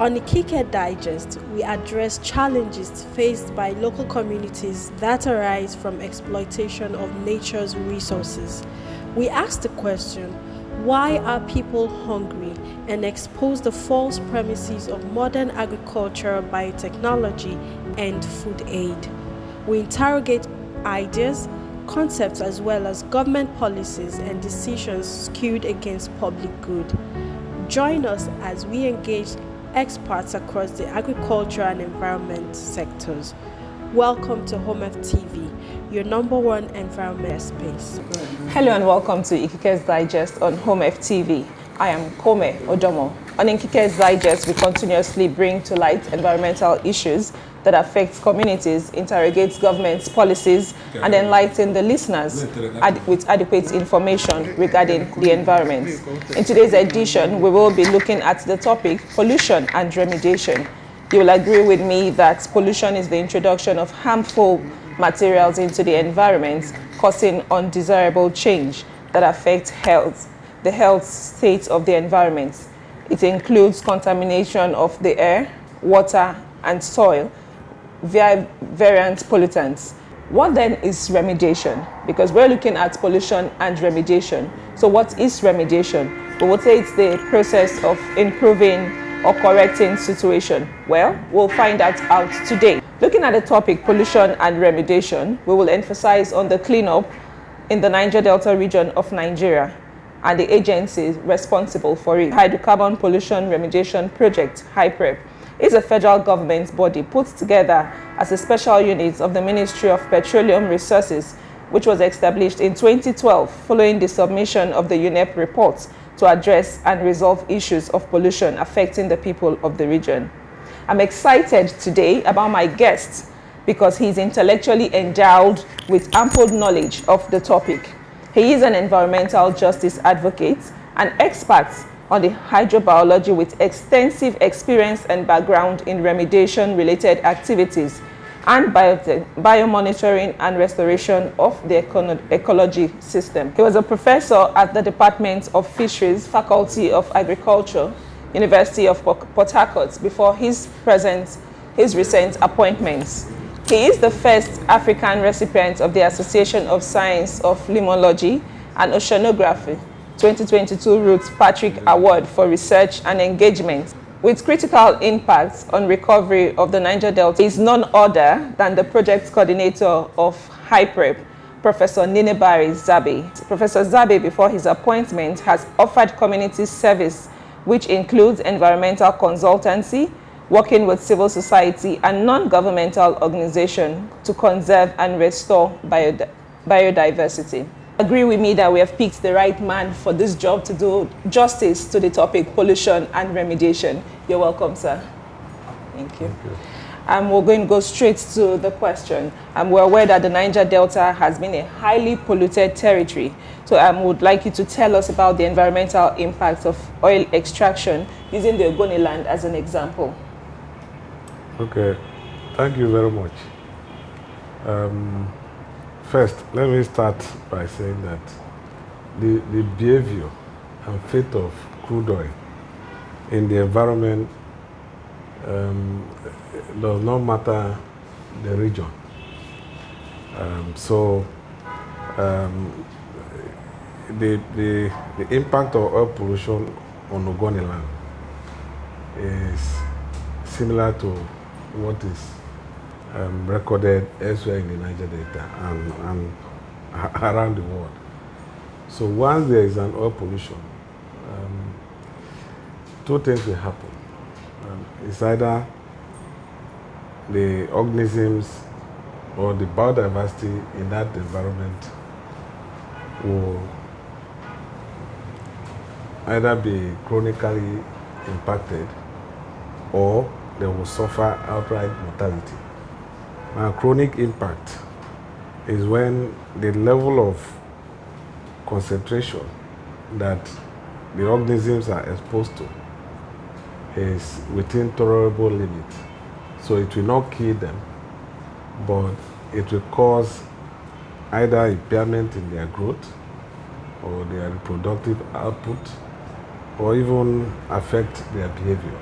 On Ikike Digest, we address challenges faced by local communities that arise from exploitation of nature's resources. We ask the question, why are people hungry, and expose the false premises of modern agriculture, biotechnology, and food aid. We interrogate ideas, concepts, as well as government policies and decisions skewed against public good. Join us as we engage experts across the agriculture and environment sectors. Welcome to HOMEF TV, your #1 environment space. Hello and welcome to Ikike's Digest on HOMEF TV. I am Kome Odomo. On Ikike's Digest, we continuously bring to light environmental issues that affect communities, interrogate government's policies, and enlighten the listeners with adequate information regarding the environment. In today's edition, we will be looking at the topic pollution and remediation. You will agree with me that pollution is the introduction of harmful materials into the environment, causing undesirable change that affects the health state of the environment. It includes contamination of the air, water, and soil via variant pollutants. What then is remediation? Because we're looking at pollution and remediation. So what is remediation? We would say it's the process of improving or correcting situation. Well, we'll find that out today. Looking at the topic pollution and remediation, we will emphasize on the cleanup in the Niger Delta region of Nigeria and the agencies responsible for it. Hydrocarbon Pollution Remediation Project, HYPREP, is a federal government body put together as a special unit of the Ministry of Petroleum Resources, which was established in 2012 following the submission of the UNEP report to address and resolve issues of pollution affecting the people of the region. I'm excited today about my guest because he's intellectually endowed with ample knowledge of the topic. He is an environmental justice advocate, an expert on the hydrobiology with extensive experience and background in remediation-related activities and biomonitoring and restoration of the ecology system. He was a professor at the Department of Fisheries, Faculty of Agriculture, University of Port Harcourt before his recent appointments. He is the first African recipient of the Association of Science of Limnology and Oceanography 2022 Ruth Patrick Award for Research and Engagement with critical impacts on recovery of the Niger Delta. He is none other than the project coordinator of HYPREP, Professor Nenibarry Zabbey. Professor Zabbey, before his appointment, has offered community service, which includes environmental consultancy, working with civil society and non-governmental organizations to conserve and restore biodiversity. Agree with me that we have picked the right man for this job to do justice to the topic pollution and remediation. You're welcome, sir. Thank you. We're going to go straight to the question. We're aware that the Niger Delta has been a highly polluted territory. So I would like you to tell us about the environmental impacts of oil extraction using the Ogoni land as an example. Okay, thank you very much. First, let me start by saying that the behavior and fate of crude oil in the environment does not matter the region. The impact of oil pollution on Ogoni land is similar to what is recorded elsewhere in the Niger Delta and around the world. So once there is an oil pollution, two things will happen. It's either the organisms or the biodiversity in that environment will either be chronically impacted or they will suffer outright mortality. Now, chronic impact is when the level of concentration that the organisms are exposed to is within tolerable limits. So it will not kill them, but it will cause either impairment in their growth or their reproductive output, or even affect their behavior.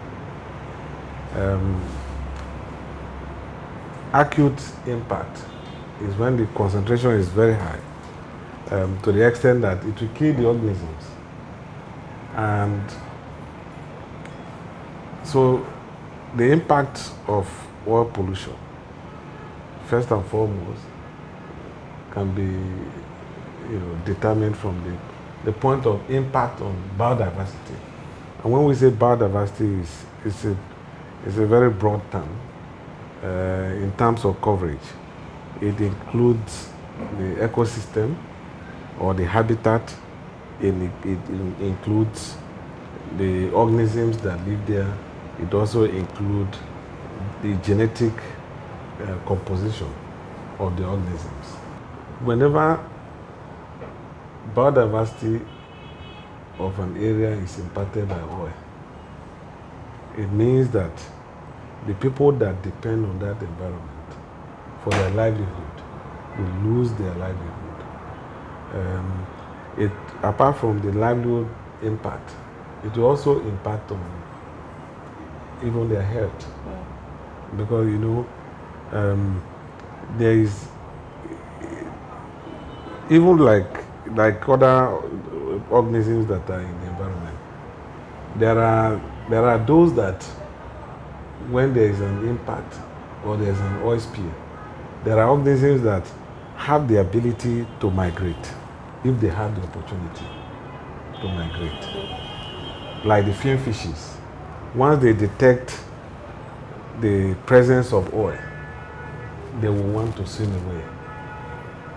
Acute impact is when the concentration is very high, to the extent that it will kill the organisms. And so the impact of oil pollution, first and foremost, can be determined from the point of impact on biodiversity. And when we say biodiversity, it's a very broad term in terms of coverage. It includes the ecosystem or the habitat. It includes the organisms that live there. It also includes the genetic composition of the organisms. Whenever biodiversity of an area is impacted by oil, it means that the people that depend on that environment for their livelihood will lose their livelihood. Apart from the livelihood impact, it will also impact on even their health. Because there is, even like other organisms that are in the environment, there are those that when there is an impact or there is an oil spill, there are organisms that have the ability to migrate if they have the opportunity to migrate. Like the fin fishes, once they detect the presence of oil, they will want to swim away.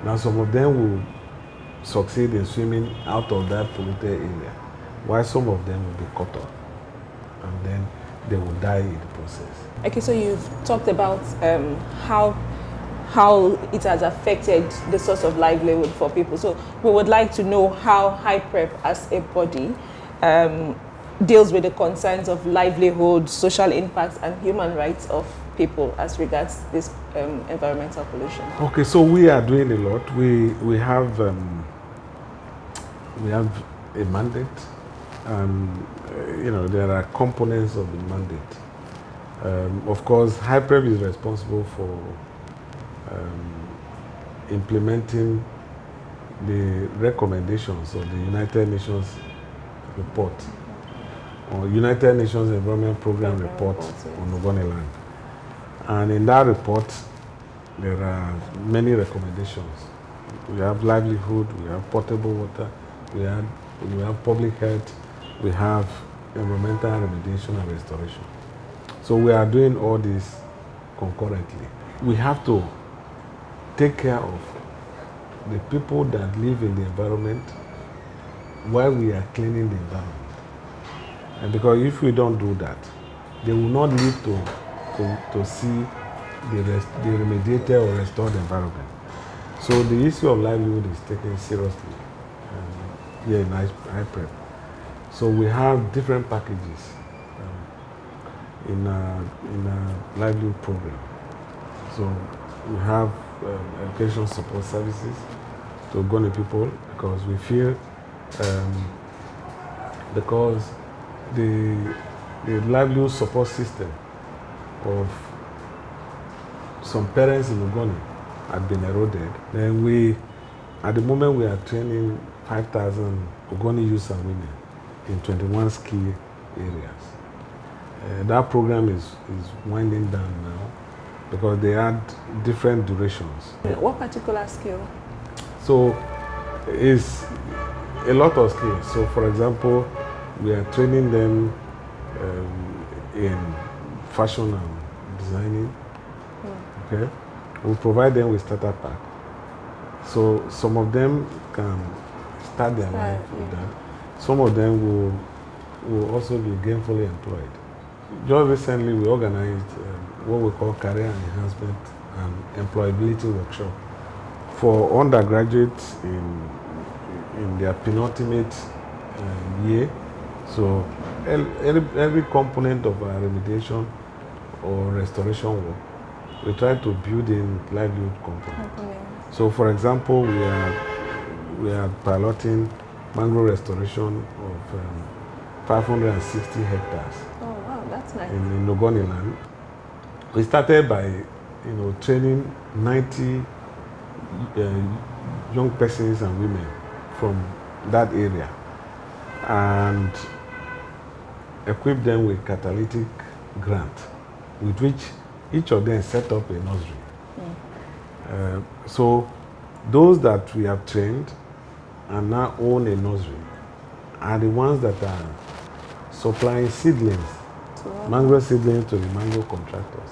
Now some of them will succeed in swimming out of that polluted area, while some of them will be caught up, and then they will die in the process. Okay, so you've talked about how it has affected the source of livelihood for people. So we would like to know how HYPREP as a body deals with the concerns of livelihood, social impacts, and human rights of people as regards this environmental pollution. Okay, so we are doing a lot. We have a mandate. There are components of the mandate. Of course, HYPREP is responsible for implementing the recommendations of the United Nations report, or United Nations Environment Program report on Ogoniland. And in that report, there are many recommendations. We have livelihood, we have potable water, we have public health, we have environmental remediation and restoration. So we are doing all this concurrently. We have to take care of the people that live in the environment while we are cleaning the environment. And because if we don't do that, they will not live to see the remediated or restored environment. So the issue of livelihood is taken seriously here in HYPREP. So we have different packages in a livelihood program. So we have education support services to Ogoni people, because we feel because the livelihood support system of some parents in Ogoni had been eroded. Then at the moment we are training 5,000 Ogoni youths and women in 21 ski areas. That program is winding down now because they had different durations. What particular skill? So it's a lot of skills. So for example, we are training them in fashion and designing. Okay, we provide them with starter pack. So some of them can start their life with that. Some of them will also be gainfully employed. Just recently, we organized what we call career enhancement and employability workshop for undergraduates in their penultimate year. So every component of our remediation or restoration work, we try to build in livelihood component. So for example, we are piloting mangrove restoration of 560 hectares. Oh wow, that's nice. in Ogoniland. We started by, training 90 young persons and women from that area and equip them with catalytic grant, with which each of them set up a nursery. So those that we have trained and now own a nursery are the ones that are supplying seedlings, mango seedlings to the mango contractors.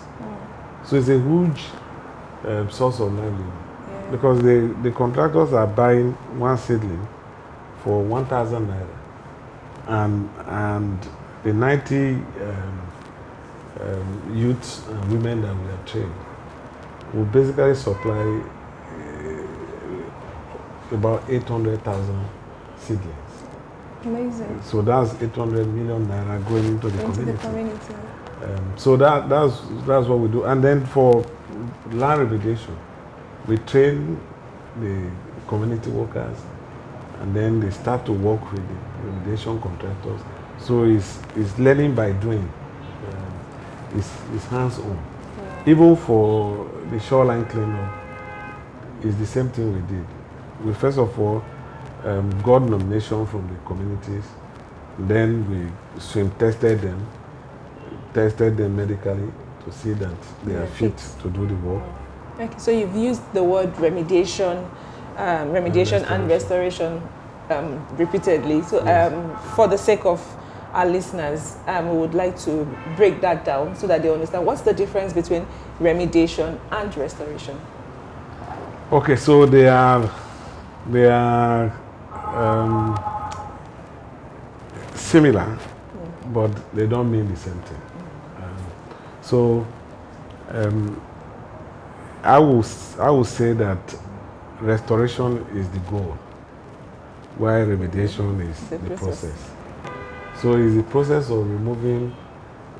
So it's a huge source of livelihood because the contractors are buying one seedling for 1,000 naira, and the 90 youths and women that we have trained will basically supply about 800,000 seedlings. Amazing. So that's 800 million naira going into the community. So that's what we do. And then for land remediation, we train the community workers, and then they start to work with the remediation contractors. So it's learning by doing. It's hands-on. Even for the shoreline cleanup, it's the same thing we did. We first of all got nomination from the communities. Then we swim tested them medically to see that they are fit to do the work. Okay, so you've used the word remediation and restoration repeatedly. So for the sake of our listeners, we would like to break that down so that they understand what's the difference between remediation and restoration. Okay, so they are similar, but they don't mean the same thing. I will say that restoration is the goal, while remediation is the process. So it's the process of removing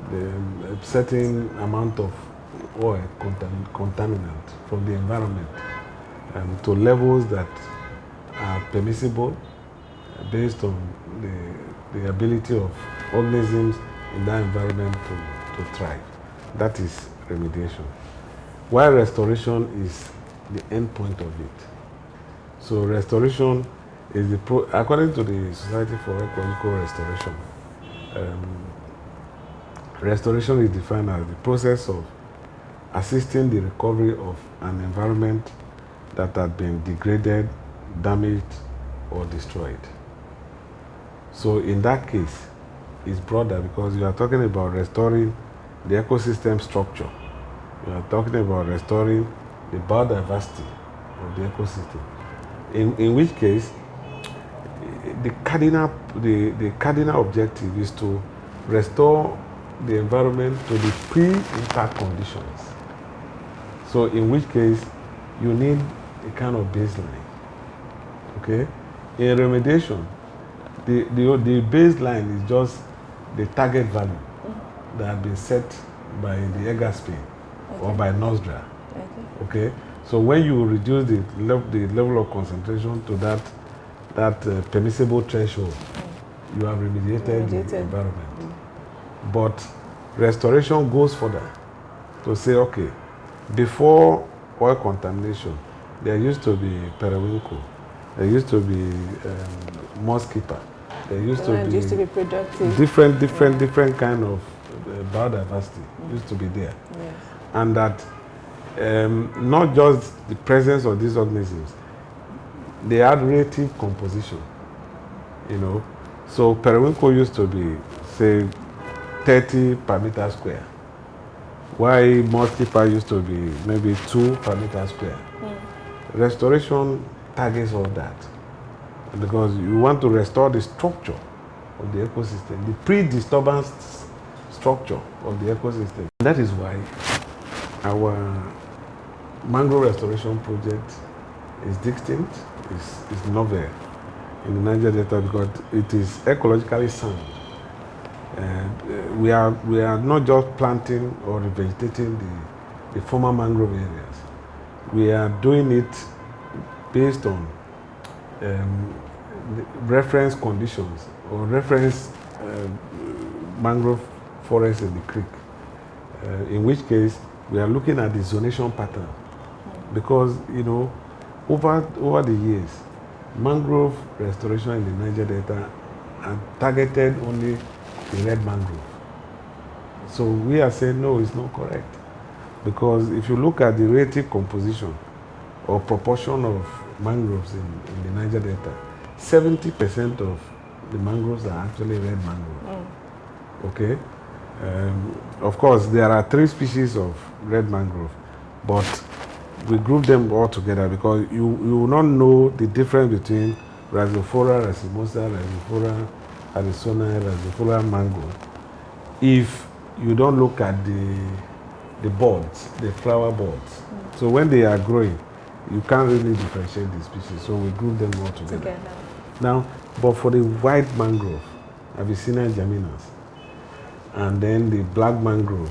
the certain amount of oil contaminant from the environment to levels that are permissible based on the ability of organisms in that environment to thrive. That is remediation. While restoration is the end point of it. So restoration is according to the Society for Ecological Restoration, restoration is defined as the process of assisting the recovery of an environment that had been degraded, damaged, or destroyed. So in that case, it's broader because you are talking about restoring the ecosystem structure. You are talking about restoring the biodiversity of the ecosystem. In which case, the cardinal objective is to restore the environment to the pre-impact conditions. So in which case, you need a kind of baseline. Okay? In remediation, the baseline is just the target value that has been set by the Egaspain or by Nostra. Okay? So when you reduce the level of concentration to that permissible threshold, you have remediated the environment. But restoration goes further to say, okay, before oil contamination, there used to be periwinkle, there used to be moss keeper, there used to be productive. different kind of biodiversity used to be there. Yes. And that not just the presence of these organisms, they had relative composition, So periwinkle used to be, say, 30 per meter square, while moss keeper used to be maybe 2 per meter square. Restoration targets all that because you want to restore the structure of the ecosystem, the pre-disturbance structure of the ecosystem. That is why our mangrove restoration project is distinct, is novel in the Niger Delta because it is ecologically sound. We are not just planting or revegetating the former mangrove areas. We are doing it based on reference conditions or reference mangrove forest in the creek, in which case we are looking at the zonation pattern. Because, you know, over the years, mangrove restoration in the Niger Delta are targeted only the red mangrove. So we are saying, no, it's not correct. Because if you look at the relative composition or proportion of mangroves in the Niger Delta, 70% of the mangroves are actually red mangrove. Okay? Of course, there are 3 species of red mangrove, but we group them all together because you will not know the difference between Rhizophora racemosa, Rhizophora arizona, Rhizophora mango if you don't look at the buds, the flower buds. So when they are growing, you can't really differentiate the species. So we group them all together. Now, but for the white mangrove, Avicennia jaminas, and then the black mangrove,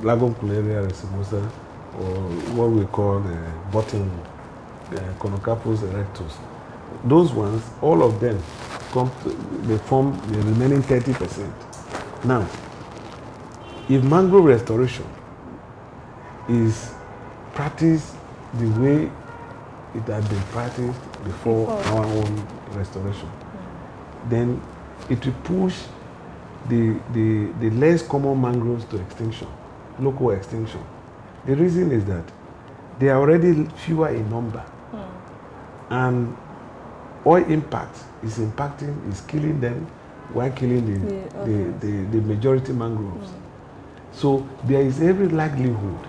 Lagomcularia racemosa, or what we call buttonwood, Conocapus erectus. Those ones, all of them, they form the remaining 30%. Now, if mangrove restoration is practiced the way it had been practiced before our own restoration, then it will push the less common mangroves to extinction, local extinction. The reason is that they are already fewer in number, and oil impact is killing them while killing the majority mangroves. So there is every likelihood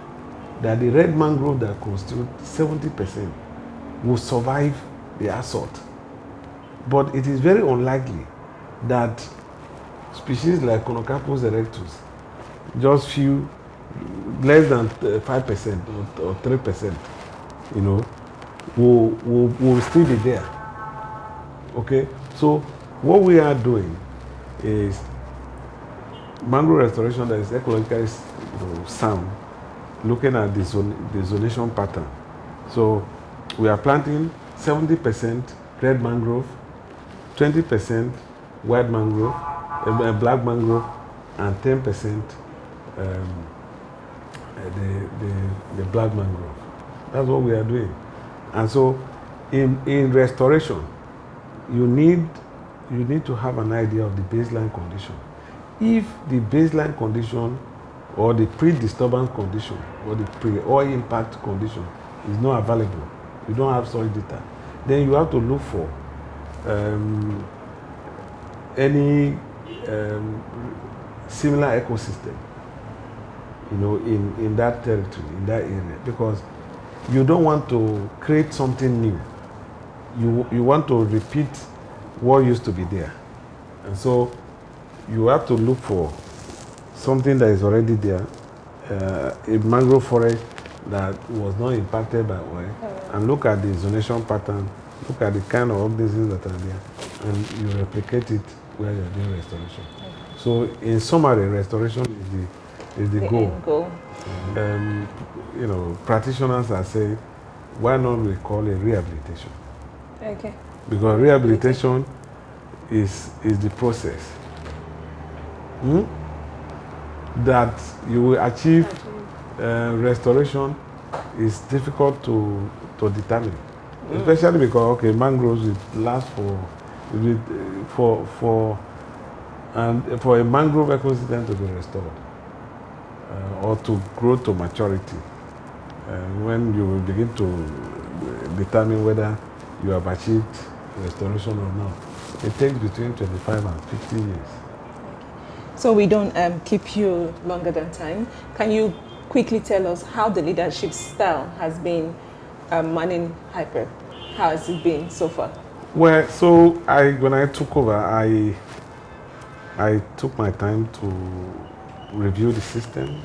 that the red mangrove that constitute 70% will survive the assault. But it is very unlikely that species like Conocapus erectus, just few, less than 5% or 3%, you know, will still be there. Okay? So what we are doing is mangrove restoration that is ecologically sound, looking at the zonation pattern. So we are planting 70% red mangrove, 20% white mangrove, black mangrove, and 10% the black mangrove. That's what we are doing. And so in restoration, you need to have an idea of the baseline condition. If the baseline condition or the pre-disturbance condition or the pre-oil impact condition is not available, you don't have soil data, then you have to look for any similar ecosystem, you know, in that territory, in that area, because you don't want to create something new. You want to repeat what used to be there. And so you have to look for something that is already there, a mangrove forest that was not impacted by oil, and look at the zonation pattern, look at the kind of organisms that are there, and you replicate it where you're doing restoration. So in summary, restoration is the goal. End goal. You know, practitioners are saying, why not we call it rehabilitation? Okay. Because rehabilitation is the process that you will achieve. Restoration is difficult to determine, especially because mangroves will last for a mangrove ecosystem to be restored or to grow to maturity. When you will begin to determine whether you have achieved restoration or not, it takes between 25 and 50 years. So we don't keep you longer than time. Can you quickly tell us how the leadership style has been manning HYPER? How has it been so far? Well, so when I took over, I took my time to review the system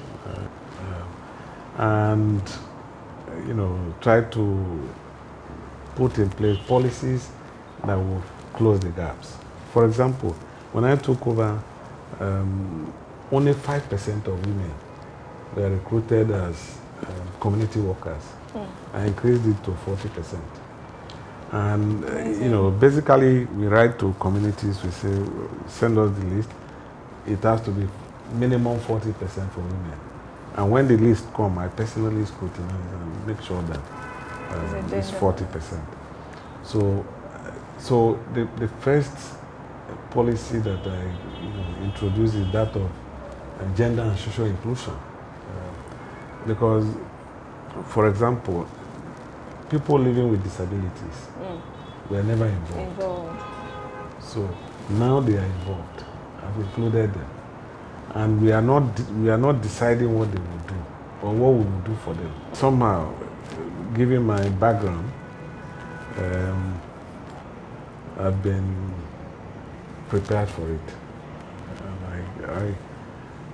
and try to put in place policies that will close the gaps. For example, when I took over, only 5% of women were recruited as community workers. I increased it to 40%. And basically we write to communities, we say, send us the list. It has to be minimum 40% for women. And when the list come, I personally scrutinize and make sure that it's 40%. So the first policy that I introduced is that of gender and social inclusion. Because, for example, people living with disabilities were never involved. So now they are involved. I've included them. And we are not deciding what they will do or what we will do for them. Somehow, given my background, I've been prepared for it. And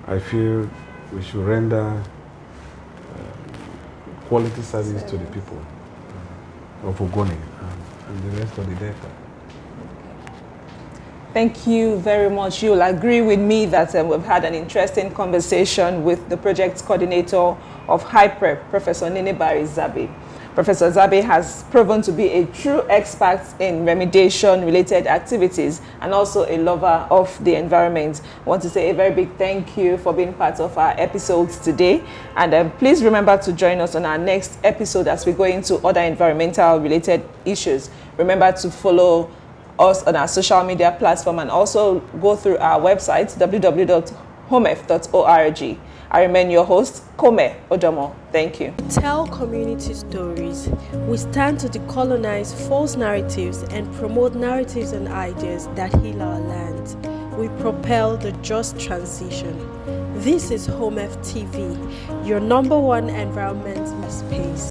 I feel we should render quality service to the people of Ogoni and the rest of the Delta. Thank you very much. You'll agree with me that we've had an interesting conversation with the project coordinator of HiPrep, Professor Nenibarry Zabbey. Professor Zabbey has proven to be a true expert in remediation-related activities and also a lover of the environment. I want to say a very big thank you for being part of our episodes today. And please remember to join us on our next episode as we go into other environmental-related issues. Remember to follow us on our social media platform and also go through our website, www.homef.org. I remain your host, Kome Odomo. Thank you. Tell community stories. We stand to decolonize false narratives and promote narratives and ideas that heal our land. We propel the just transition. This is HOMEF TV, your #1 environment space.